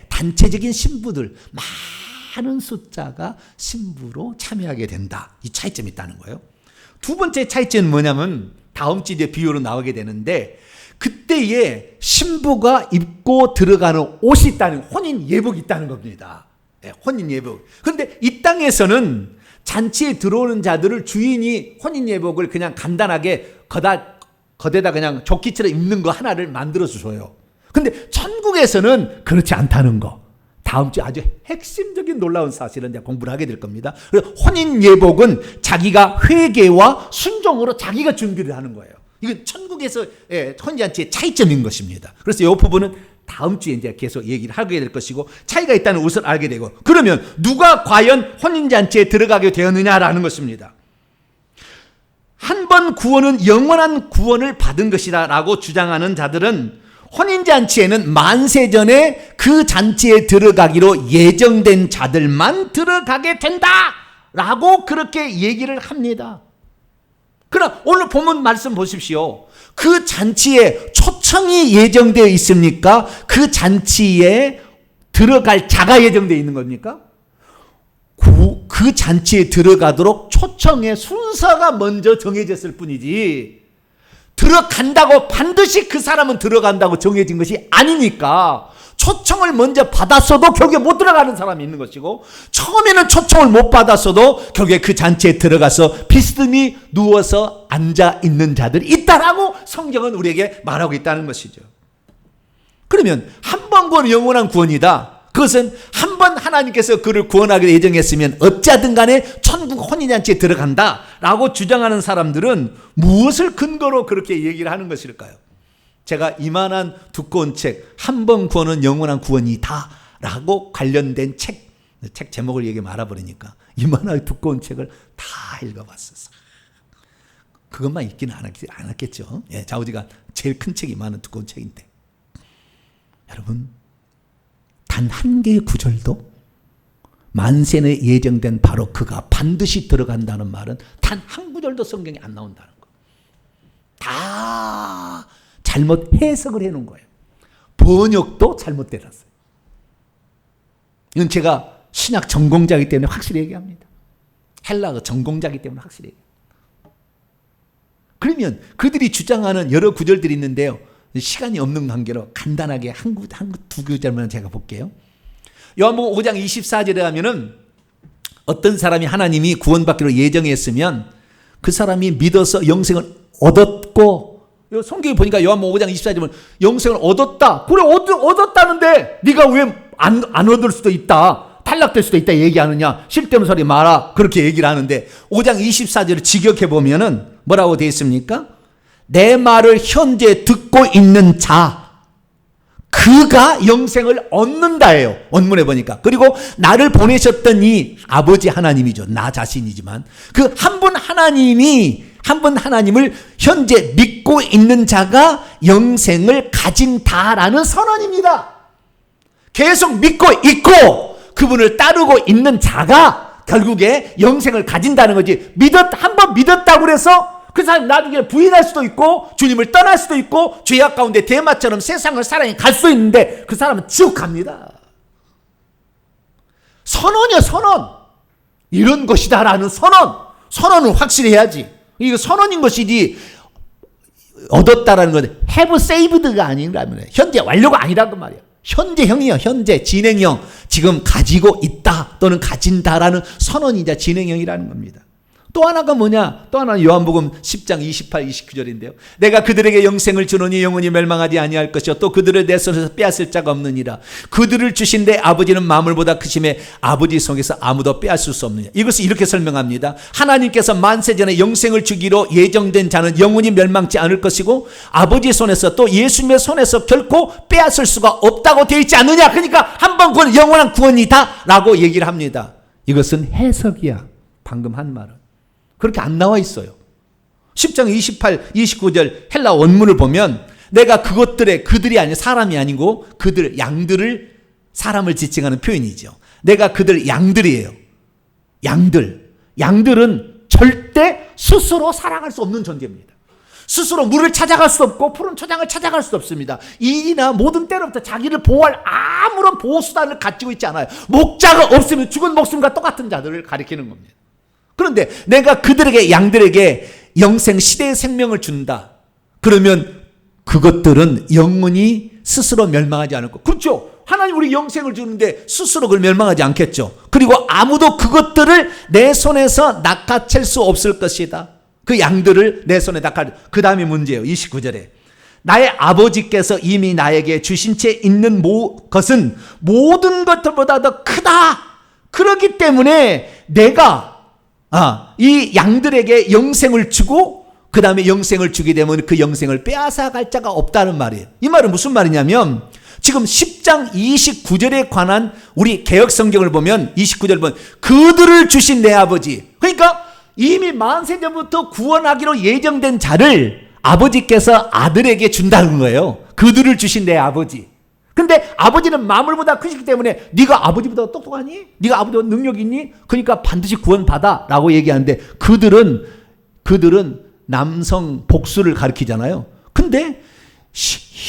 단체적인 신부들, 많은 숫자가 신부로 참여하게 된다. 이 차이점이 있다는 거예요. 두 번째 차이점은 뭐냐면 다음 주에 비유로 나오게 되는데, 그때에 신부가 입고 들어가는 옷이 있다는, 혼인 예복이 있다는 겁니다. 혼인 예복. 그런데 이 땅에서는 잔치에 들어오는 자들을 주인이 혼인 예복을 그냥 간단하게 거대다 그냥 조끼처럼 입는 거 하나를 만들어서 줘요. 근데 천국에서는 그렇지 않다는 거. 다음 주 아주 핵심적인 놀라운 사실은 이제 공부를 하게 될 겁니다. 그래서 혼인 예복은 자기가 회개와 순종으로 자기가 준비를 하는 거예요. 이건 천국에서 혼인잔치의 차이점인 것입니다. 그래서 이 부분은 다음 주에 이제 계속 얘기를 하게 될 것이고, 차이가 있다는 것을 알게 되고, 그러면 누가 과연 혼인잔치에 들어가게 되었느냐라는 것입니다. 한 번 구원은 영원한 구원을 받은 것이다 라고 주장하는 자들은 혼인잔치에는 만세 전에 그 잔치에 들어가기로 예정된 자들만 들어가게 된다 라고 그렇게 얘기를 합니다. 그러나 오늘 본문 말씀 보십시오. 그 잔치에 초청이 예정되어 있습니까? 그 잔치에 들어갈 자가 예정되어 있는 겁니까? 그 잔치에 들어가도록 초청의 순서가 먼저 정해졌을 뿐이지, 들어간다고 반드시 그 사람은 들어간다고 정해진 것이 아니니까, 초청을 먼저 받았어도 결국에 못 들어가는 사람이 있는 것이고, 처음에는 초청을 못 받았어도 결국에 그 잔치에 들어가서 비스듬히 누워서 앉아 있는 자들이 있다라고 성경은 우리에게 말하고 있다는 것이죠. 그러면 한 번 구원은 영원한 구원이다. 그것은 한 번 하나님께서 그를 구원하기로 예정했으면 어찌하든 간에 천국 혼인잔치에 들어간다 라고 주장하는 사람들은 무엇을 근거로 그렇게 얘기를 하는 것일까요? 제가 이만한 두꺼운 책, 한 번 구원은 영원한 구원이다 라고 관련된 책 제목을 얘기 말아버리니까 이만한 두꺼운 책을 다 읽어봤었어. 그것만 읽지는 않았겠죠. 좌우지간 제일 큰 책이 이만한 두꺼운 책인데, 여러분, 단 한 개의 구절도 만세에 예정된 바로 그가 반드시 들어간다는 말은 단 한 구절도 성경에 안 나온다는 거. 다 잘못 해석을 해놓은 거예요. 번역도 잘못 되었어요. 이건 제가 신약 전공자이기 때문에 확실히 얘기합니다. 헬라어 전공자이기 때문에 확실히 얘기합니다. 그러면 그들이 주장하는 여러 구절들이 있는데요, 시간이 없는 관계로 간단하게 두 구절만 제가 볼게요. 요한복음 5장 24절에 하면은 어떤 사람이 하나님이 구원받기로 예정했으면 그 사람이 믿어서 영생을 얻었고, 성경에 보니까 요한복음 5장 24절은 영생을 얻었다. 그래, 얻었다는데 네가 왜 안 얻을 수도 있다, 탈락될 수도 있다 얘기하느냐, 쓸데없는 소리 마라, 그렇게 얘기를 하는데 5장 24절을 직역해 보면은 뭐라고 되어 있습니까? 내 말을 현재 듣고 있는 자, 그가 영생을 얻는다예요. 원문에 보니까. 그리고 나를 보내셨던 이 아버지 하나님이죠. 나 자신이지만 그 한 분 하나님을 현재 믿고 있는 자가 영생을 가진다라는 선언입니다. 계속 믿고 있고 그분을 따르고 있는 자가 결국에 영생을 가진다는 거지. 한번 믿었다고 그래서 그 사람이 나중에 부인할 수도 있고 주님을 떠날 수도 있고 죄악 가운데 대마처럼 세상을 사랑해 갈 수 있는데 그 사람은 지옥 갑니다. 선언이야, 선언. 이런 것이다라는 선언을 확실히 해야지. 이거 선언인 것이지 얻었다라는 건 have saved가 아닌가면 현재 완료가 아니라는 말이야. 현재형이요, 현재 진행형, 지금 가지고 있다 또는 가진다라는 선언이자 진행형이라는 겁니다. 또 하나가 뭐냐? 또 하나는 요한복음 10장 28, 29절인데요. 내가 그들에게 영생을 주노니 영원히 멸망하지 아니할 것이요 또 그들을 내 손에서 빼앗을 자가 없느니라. 그들을 주신 내 아버지는 만물보다 크심에 아버지 손에서 아무도 빼앗을 수 없느냐. 이것을 이렇게 설명합니다. 하나님께서 만세전에 영생을 주기로 예정된 자는 영원히 멸망치 않을 것이고 아버지 손에서 또 예수님의 손에서 결코 빼앗을 수가 없다고 되어 있지 않느냐. 그러니까 한 번 구원, 영원한 구원이다 라고 얘기를 합니다. 이것은 해석이야. 방금 한 말은. 그렇게 안 나와 있어요. 10장 28, 29절 헬라 원문을 보면 내가 그들이 아니 사람이 아니고 그들 양들을 사람을 지칭하는 표현이죠. 내가 그들 양들이에요. 양들은 절대 스스로 살아갈 수 없는 존재입니다. 스스로 물을 찾아갈 수 없고 푸른 초장을 찾아갈 수 없습니다. 일이나 모든 때로부터 자기를 보호할 아무런 보호수단을 가지고 있지 않아요. 목자가 없으면 죽은 목숨과 똑같은 자들을 가리키는 겁니다. 그런데 내가 그들에게, 양들에게 영생 시대의 생명을 준다. 그러면 그것들은 영원히 스스로 멸망하지 않을 것. 그렇죠. 하나님 우리 영생을 주는데 스스로 그걸 멸망하지 않겠죠. 그리고 아무도 그것들을 내 손에서 낚아챌 수 없을 것이다. 그 양들을 내 손에 낚아. 그 다음에 문제예요. 29절에 나의 아버지께서 이미 나에게 주신 채 있는 것은 모든 것들보다 더 크다. 그렇기 때문에 내가 이 양들에게 영생을 주고 그 다음에 영생을 주게 되면 그 영생을 빼앗아갈 자가 없다는 말이에요. 이 말은 무슨 말이냐면 지금 10장 29절에 관한 우리 개역성경을 보면 29절 보면 그들을 주신 내 아버지, 그러니까 이미 만세전부터 구원하기로 예정된 자를 아버지께서 아들에게 준다는 거예요. 그들을 주신 내 아버지. 근데 아버지는 만물보다 크시기 때문에 네가 아버지보다 똑똑하니? 네가 아버지보다 능력이 있니? 그러니까 반드시 구원받아 라고 얘기하는데 그들은 남성 복수를 가리키잖아요. 근데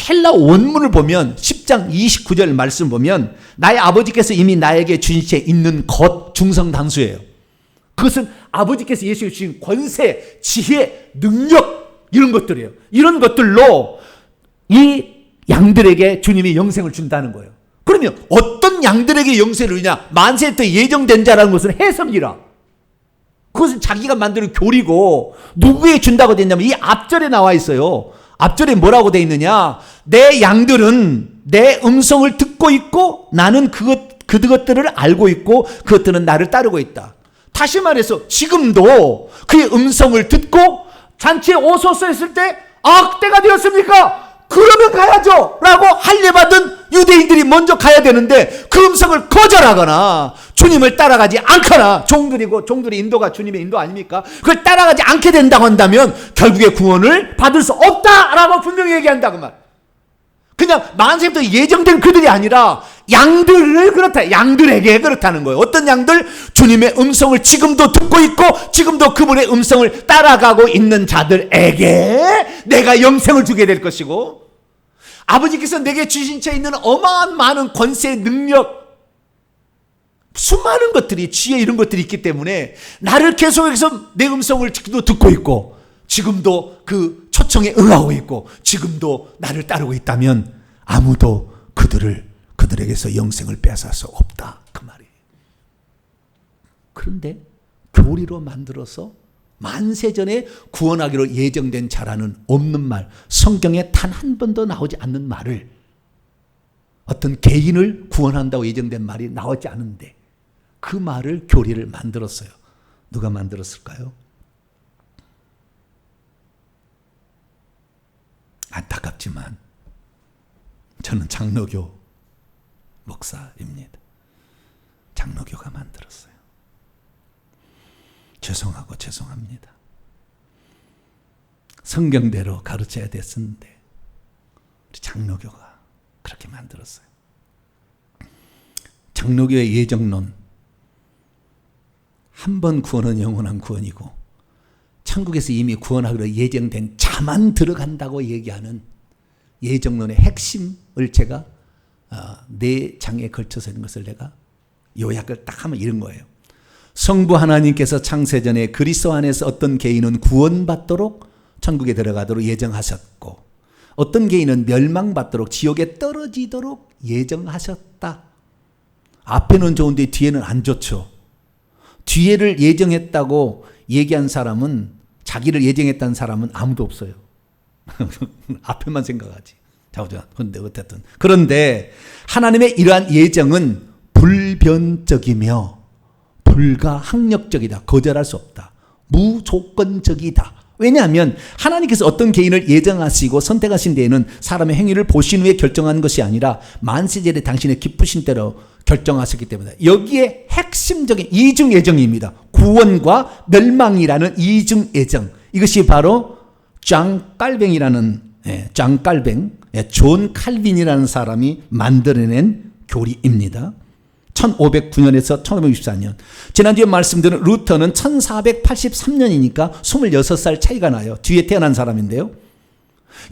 헬라 원문을 보면 10장 29절 말씀 보면 나의 아버지께서 이미 나에게 주신 채 있는 것 중성단수예요. 그것은 아버지께서 예수에 주신 권세, 지혜, 능력 이런 것들이에요. 이런 것들로 이 양들에게 주님이 영생을 준다는 거예요. 그러면 어떤 양들에게 영생을 주냐? 만세 때 예정된 자라는 것은 해석이라. 그것은 자기가 만드는 교리고 누구에게 준다고 되어 있냐면 이 앞절에 나와 있어요. 앞절에 뭐라고 되어 있느냐? 내 양들은 내 음성을 듣고 있고 나는 그것들을 알고 있고 그것들은 나를 따르고 있다. 다시 말해서 지금도 그의 음성을 듣고 잔치에 오소서 했을 때 때가 되었습니까? 그러면 가야죠 라고 할례받은 유대인들이 먼저 가야 되는데 그 음성을 거절하거나 주님을 따라가지 않거나 종들이 인도가 주님의 인도 아닙니까? 그걸 따라가지 않게 된다고 한다면 결국에 구원을 받을 수 없다라고 분명히 얘기한다고 말. 그냥 만세부터 예정된 그들이 아니라 양들에게 그렇다는 거예요. 어떤 양들? 주님의 음성을 지금도 듣고 있고 지금도 그분의 음성을 따라가고 있는 자들에게 내가 영생을 주게 될 것이고 아버지께서 내게 주신 채 있는 어마어마한 많은 권세, 능력, 수많은 것들이 지혜 이런 것들이 있기 때문에 나를 계속해서 내 음성을 지금도 듣고 있고 지금도 그 초청에 응하고 있고 지금도 나를 따르고 있다면 아무도 그들에게서 영생을 빼앗을 수 없다 그 말이에요. 그런데 교리로 만들어서 만세전에 구원하기로 예정된 자라는 없는 말, 성경에 단 한 번도 나오지 않는 말을 어떤 개인을 구원한다고 예정된 말이 나오지 않은데 그 말을 교리를 만들었어요. 누가 만들었을까요? 안타깝지만 저는 장로교 목사입니다. 장로교가 만들었어요. 죄송합니다. 성경대로 가르쳐야 됐었는데 우리 장로교가 그렇게 만들었어요. 장로교의 예정론, 한 번 구원은 영원한 구원이고 천국에서 이미 구원하기로 예정된 자만 들어간다고 얘기하는 예정론의 핵심을 제가 4장에 걸쳐서 있는 것을 내가 요약을 딱 하면 이런 거예요. 성부 하나님께서 창세전에 그리스도 안에서 어떤 개인은 구원받도록 천국에 들어가도록 예정하셨고 어떤 개인은 멸망받도록 지옥에 떨어지도록 예정하셨다. 앞에는 좋은데 뒤에는 안 좋죠. 뒤에를 예정했다고 얘기한 사람은 자기를 예정했다는 사람은 아무도 없어요. 앞에만 생각하지. 그런데 하나님의 이러한 예정은 불변적이며 불가항력적이다. 거절할 수 없다. 무조건적이다. 왜냐하면 하나님께서 어떤 개인을 예정하시고 선택하신 데에는 사람의 행위를 보신 후에 결정한 것이 아니라 만세전에 당신의 기쁘신 대로 결정하셨기 때문에 여기에 핵심적인 이중 예정입니다. 구원과 멸망이라는 이중 예정. 이것이 바로 존 칼빈이라는 사람이 만들어낸 교리입니다. 1509년에서 1564년. 지난주에 말씀드린 루터는 1483년이니까 26살 차이가 나요. 뒤에 태어난 사람인데요.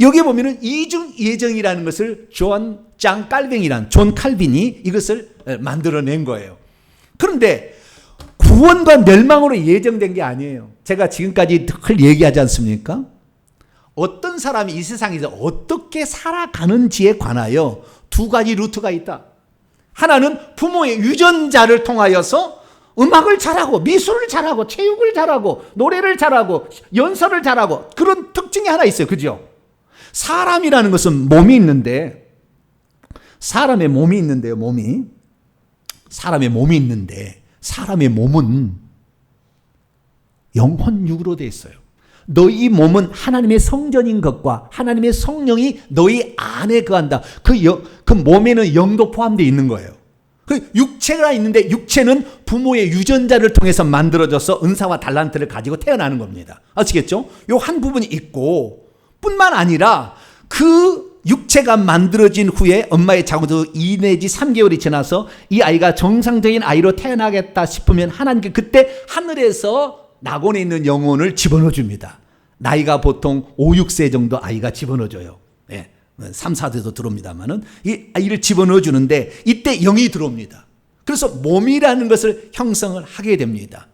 여기 보면은 이중 예정이라는 것을 존 칼빈이 이것을 만들어낸 거예요. 그런데 구원과 멸망으로 예정된 게 아니에요. 제가 지금까지 늘 얘기하지 않습니까? 어떤 사람이 이 세상에서 어떻게 살아가는지에 관하여 두 가지 루트가 있다. 하나는 부모의 유전자를 통하여서 음악을 잘하고 미술을 잘하고 체육을 잘하고 노래를 잘하고 연설을 잘하고 그런 특징이 하나 있어요. 그죠? 사람이라는 것은 몸이 있는데 사람의 몸이 있는데요. 사람의 몸이 있는데 사람의 몸은 영혼육으로 되어 있어요. 너희 몸은 하나님의 성전인 것과 하나님의 성령이 너희 안에 거한다. 그 몸에는 영도 포함되어 있는 거예요. 그 육체가 있는데 육체는 부모의 유전자를 통해서 만들어져서 은사와 달란트를 가지고 태어나는 겁니다. 아시겠죠? 요 한 부분이 있고 뿐만 아니라 그 육체가 만들어진 후에 엄마의 자고도 2 내지 3개월이 지나서 이 아이가 정상적인 아이로 태어나겠다 싶으면 하나님께 그때 하늘에서 낙원에 있는 영혼을 집어넣어 줍니다. 나이가 보통 5, 6세 정도 아이가 집어넣어 줘요. 3, 4세도 들어옵니다만은 이 아이를 집어넣어 주는데 이때 영이 들어옵니다. 그래서 몸이라는 것을 형성을 하게 됩니다.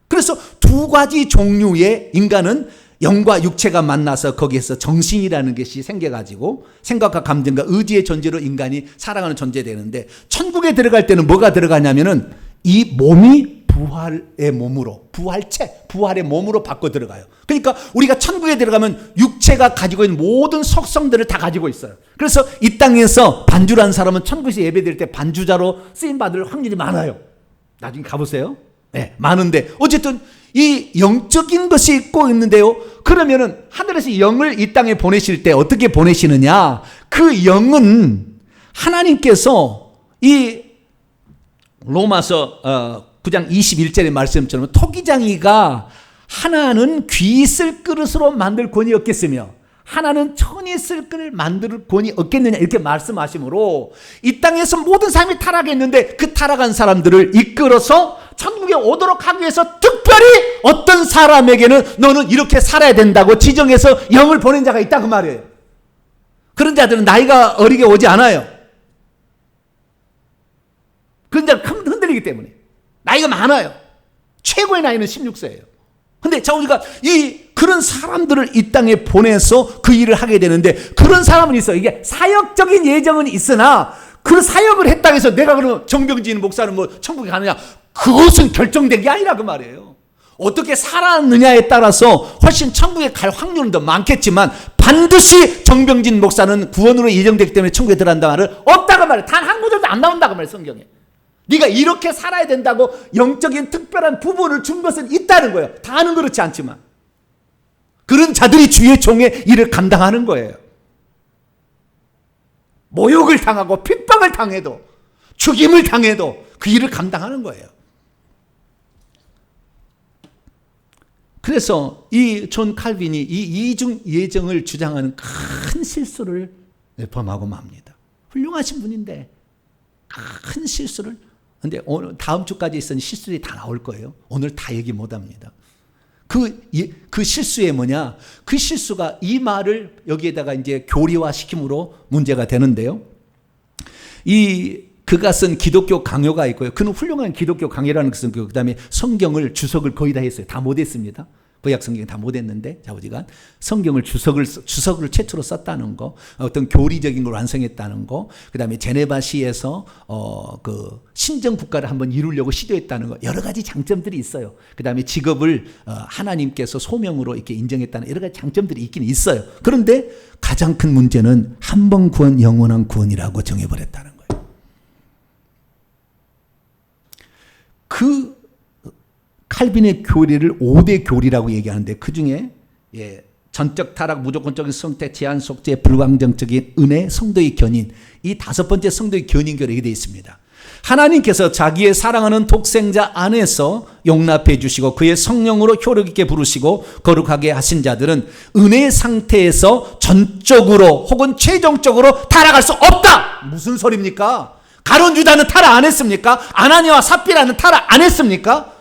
그래서 두 가지 종류의 인간은 영과 육체가 만나서 거기에서 정신이라는 것이 생겨가지고 생각과 감정과 의지의 존재로 인간이 살아가는 존재되는데 천국에 들어갈 때는 뭐가 들어가냐면은 이 몸이 부활의 몸으로 부활의 몸으로 바꿔 들어가요. 그러니까 우리가 천국에 들어가면 육체가 가지고 있는 모든 속성들을 다 가지고 있어요. 그래서 이 땅에서 반주를 한 사람은 천국에서 예배드릴 때 반주자로 쓰임받을 확률이 많아요. 나중에 가보세요. 많은데 어쨌든 이 영적인 것이 있고 있는데요. 그러면은 하늘에서 영을 이 땅에 보내실 때 어떻게 보내시느냐? 그 영은 하나님께서 이 로마서 9장 21절의 말씀처럼 토기장이가 하나는 귀 쓸 그릇으로 만들 권이 없겠으며 하나는 천이 쓸 그릇을 만들 권이 없겠느냐 이렇게 말씀하시므로 이 땅에서 모든 사람이 타락했는데 그 타락한 사람들을 이끌어서 천국에 오도록 하기 위해서 특별히 어떤 사람에게는 너는 이렇게 살아야 된다고 지정해서 영을 보낸 자가 있다 그 말이에요. 그런 자들은 나이가 어리게 오지 않아요. 그런 자는 흔들리기 때문에 나이가 많아요. 최고의 나이는 16세예요. 근데 자 우리가 그런 사람들을 이 땅에 보내서 그 일을 하게 되는데 그런 사람은 있어요. 이게 사역적인 예정은 있으나 그 사역을 했다고 해서 내가 그러면 정병진 목사는 뭐 천국에 가느냐 그것은 결정된 게 아니라 그 말이에요. 어떻게 살았느냐에 따라서 훨씬 천국에 갈 확률은 더 많겠지만 반드시 정병진 목사는 구원으로 예정되기 때문에 천국에 들어간다 말은 없다고 말이에요. 단 한 구절도 안 나온다고 말이에요. 성경에. 네가 이렇게 살아야 된다고 영적인 특별한 부분을 준 것은 있다는 거예요. 다는 그렇지 않지만 그런 자들이 주의 종의 일을 감당하는 거예요. 모욕을 당하고 핍박을 당해도 죽임을 당해도 그 일을 감당하는 거예요. 그래서 이 존 칼빈이 이 이중 예정을 주장하는 큰 실수를 범하고 맙니다. 훌륭하신 분인데 큰 실수를. 근데 오늘 다음 주까지 있었는 실수들이 다 나올 거예요. 오늘 다 얘기 못 합니다. 그 실수에 뭐냐? 그 실수가 이 말을 여기에다가 이제 교리화 시킴으로 문제가 되는데요. 그가 쓴 기독교 강요가 있고요. 그는 훌륭한 기독교 강요라는 것은 그 다음에 성경을 주석을 거의 다 했어요. 다 못했습니다. 구약 성경이 다 못했는데 자우지간 성경을 주석을 최초로 썼다는 거, 어떤 교리적인 걸 완성했다는 거, 그 다음에 제네바시에서 그 신정 국가를 한번 이루려고 시도했다는 거, 여러 가지 장점들이 있어요. 그 다음에 직업을 하나님께서 소명으로 이렇게 인정했다는 여러 가지 장점들이 있긴 있어요. 그런데 가장 큰 문제는 한 번 구원 영원한 구원이라고 정해버렸다는 거예요. 그 칼빈의 교리를 5대 교리라고 얘기하는데 그 중에 전적 타락, 무조건적인 선택, 제한 속죄, 불광정적인 은혜, 성도의 견인, 이 5번째 성도의 견인교로 이렇게 되어 있습니다. 하나님께서 자기의 사랑하는 독생자 안에서 용납해 주시고 그의 성령으로 효력 있게 부르시고 거룩하게 하신 자들은 은혜의 상태에서 전적으로 혹은 최종적으로 타락할 수 없다. 무슨 소리입니까? 가룟 유다는 타락 안 했습니까? 아나니아와 삽비라는 타락 안 했습니까?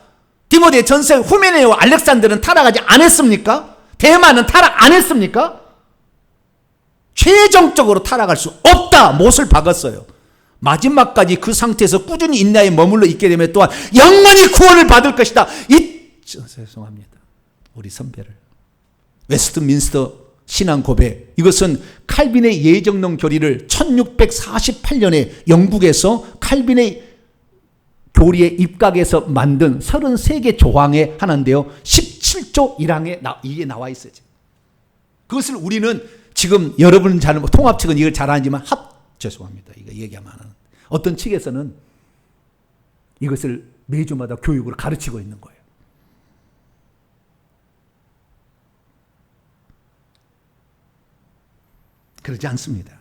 디모데 전세 후메네와 알렉산더는 타락하지 안 했습니까? 대만은 타락 안 했습니까? 최종적으로 타락할 수 없다. 못을 박았어요. 마지막까지 그 상태에서 꾸준히 인내에 머물러 있게 되면 또한 영원히 구원을 받을 것이다. 죄송합니다. 우리 선배를. 웨스트민스터 신앙 고백. 이것은 칼빈의 예정론 교리를 1648년에 영국에서 칼빈의 교리에 입각해서 만든 33개 조항의 하나인데요. 17조 1항에 이게 나와 있어요. 그것을 우리는 지금 여러분은 잘 통합 측은 이걸 잘 아지만 죄송합니다. 이거 얘기하면 어떤 측에서는 이것을 매주마다 교육으로 가르치고 있는 거예요. 그러지 않습니다.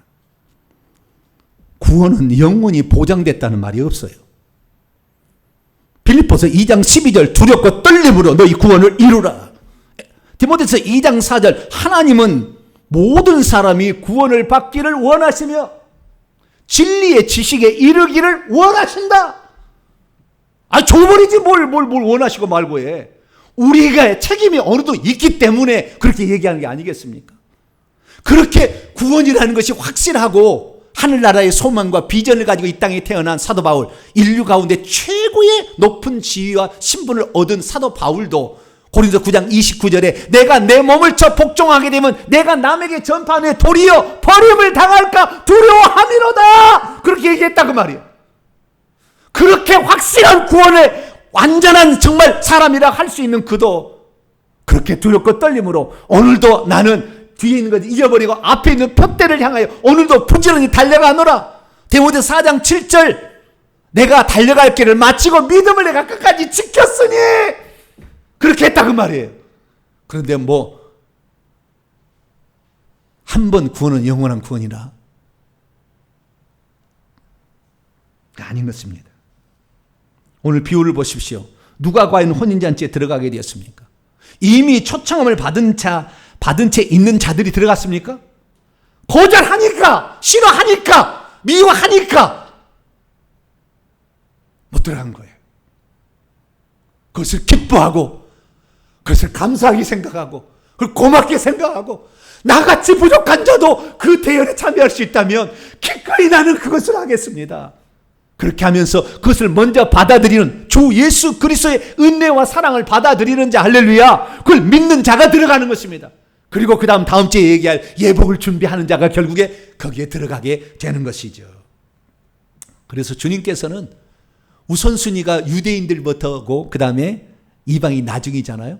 구원은 영원히 보장됐다는 말이 없어요. 빌립보서 2장 12절 두렵고 떨림으로 너희 구원을 이루라. 디모데서 2장 4절 하나님은 모든 사람이 구원을 받기를 원하시며 진리의 지식에 이르기를 원하신다. 줘버리지 뭘 원하시고 말고 해. 우리가 책임이 어느 정도 있기 때문에 그렇게 얘기하는 게 아니겠습니까? 그렇게 구원이라는 것이 확실하고 하늘나라의 소망과 비전을 가지고 이 땅에 태어난 사도 바울, 인류 가운데 최고의 높은 지위와 신분을 얻은 사도 바울도 고린도 9장 29절에 내가 내 몸을 쳐 복종하게 되면 내가 남에게 전파하는 후에 도리어 버림을 당할까 두려워함이로다. 그렇게 얘기했다 그 말이에요. 그렇게 확실한 구원을 완전한 정말 사람이라 할 수 있는 그도 그렇게 두렵고 떨림으로 오늘도 나는 뒤에 있는 것 잊어버리고 앞에 있는 표대를 향하여 오늘도 부지런히 달려가노라. 디모데 4장 7절 내가 달려갈 길을 마치고 믿음을 내가 끝까지 지켰으니 그렇게 했다 그 말이에요. 그런데 한 번 구원은 영원한 구원이라 아닌 것입니다. 오늘 비유를 보십시오. 누가 과연 혼인잔치에 들어가게 되었습니까? 이미 초청함을 받은 채 있는 자들이 들어갔습니까? 거절하니까, 싫어하니까, 미워하니까 못 들어간 거예요. 그것을 기뻐하고, 그것을 감사하게 생각하고, 그걸 고맙게 생각하고, 나같이 부족한 자도 그 대열에 참여할 수 있다면 기꺼이 나는 그것을 하겠습니다. 그렇게 하면서 그것을 먼저 받아들이는 주 예수 그리스도의 은혜와 사랑을 받아들이는 자, 할렐루야, 그걸 믿는 자가 들어가는 것입니다. 그리고 그 다음 주에 얘기할 예복을 준비하는 자가 결국에 거기에 들어가게 되는 것이죠. 그래서 주님께서는 우선순위가 유대인들부터고 그 다음에 이방이 나중이잖아요.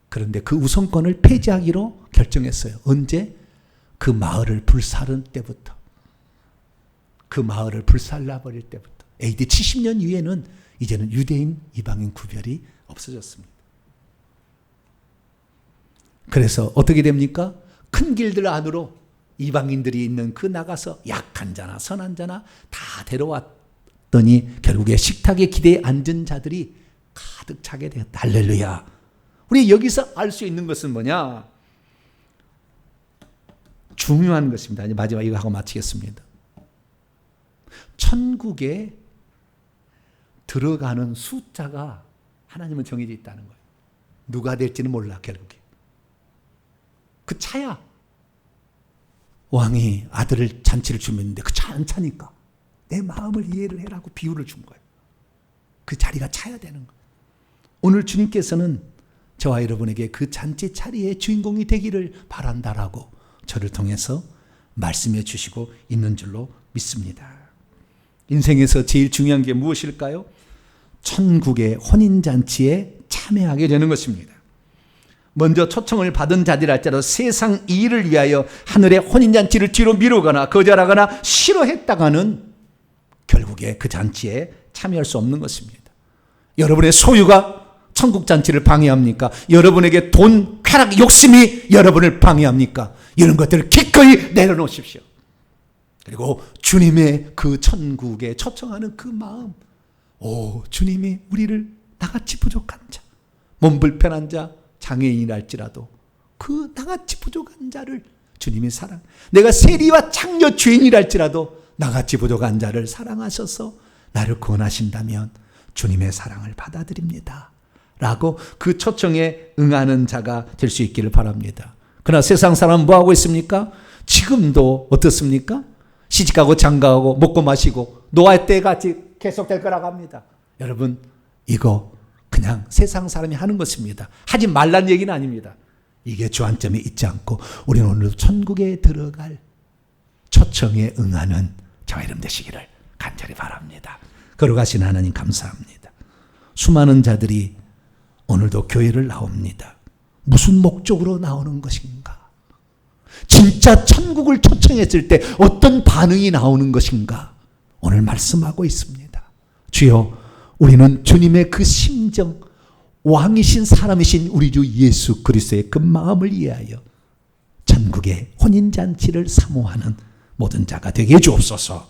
그런데 그 우선권을 폐지하기로 결정했어요. 언제? 그 마을을 불사른 때부터. 그 마을을 불살라버릴 때부터. AD 70년 이후에는 이제는 유대인, 이방인 구별이 없어졌습니다. 그래서 어떻게 됩니까? 큰 길들 안으로 이방인들이 있는 그 나가서 약한 자나 선한 자나 다 데려왔더니 결국에 식탁의 기대에 앉은 자들이 가득 차게 되었다. 할렐루야. 우리 여기서 알 수 있는 것은 뭐냐? 중요한 것입니다. 이제 마지막 이거 하고 마치겠습니다. 천국에 들어가는 숫자가 하나님은 정해져 있다는 거예요. 누가 될지는 몰라 결국에. 그 차야. 왕이 아들을 잔치를 준비했는데 그 차 안 차니까 내 마음을 이해를 해라고 비유를 준 거예요. 그 자리가 차야 되는 거예요. 오늘 주님께서는 저와 여러분에게 그 잔치 자리의 주인공이 되기를 바란다라고 저를 통해서 말씀해 주시고 있는 줄로 믿습니다. 인생에서 제일 중요한 게 무엇일까요? 천국의 혼인잔치에 참여하게 되는 것입니다. 먼저 초청을 받은 자들일지라도 세상 이익을 위하여 하늘의 혼인잔치를 뒤로 미루거나 거절하거나 싫어했다가는 결국에 그 잔치에 참여할 수 없는 것입니다. 여러분의 소유가 천국 잔치를 방해합니까? 여러분에게 돈, 쾌락, 욕심이 여러분을 방해합니까? 이런 것들을 기꺼이 내려놓으십시오. 그리고 주님의 그 천국에 초청하는 그 마음, 오, 주님이 우리를 나같이 부족한 자, 몸 불편한 자, 장애인이랄지라도 그 나같이 부족한 자를 주님이 사랑, 내가 세리와 창녀 죄인이랄지라도 나같이 부족한 자를 사랑하셔서 나를 구원하신다면 주님의 사랑을 받아들입니다. 라고 그 초청에 응하는 자가 될 수 있기를 바랍니다. 그러나 세상 사람은 뭐하고 있습니까? 지금도 어떻습니까? 시집가고 장가가고 먹고 마시고 노아의 때같이 계속될 거라고 합니다. 여러분, 이거 그냥 세상 사람이 하는 것입니다. 하지 말란 얘기는 아닙니다. 이게 주안점이 있지 않고 우리는 오늘도 천국에 들어갈 초청에 응하는 저와 여러분 되시기를 간절히 바랍니다. 걸어가신 하나님 감사합니다. 수많은 자들이 오늘도 교회를 나옵니다. 무슨 목적으로 나오는 것인가? 진짜 천국을 초청했을 때 어떤 반응이 나오는 것인가? 오늘 말씀하고 있습니다. 주여, 우리는 주님의 그 심정, 왕이신 사람이신 우리 주 예수 그리스도의 그 마음을 이해하여 천국의 혼인잔치를 사모하는 모든 자가 되게 해주옵소서.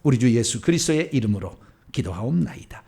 우리 주 예수 그리스도의 이름으로 기도하옵나이다.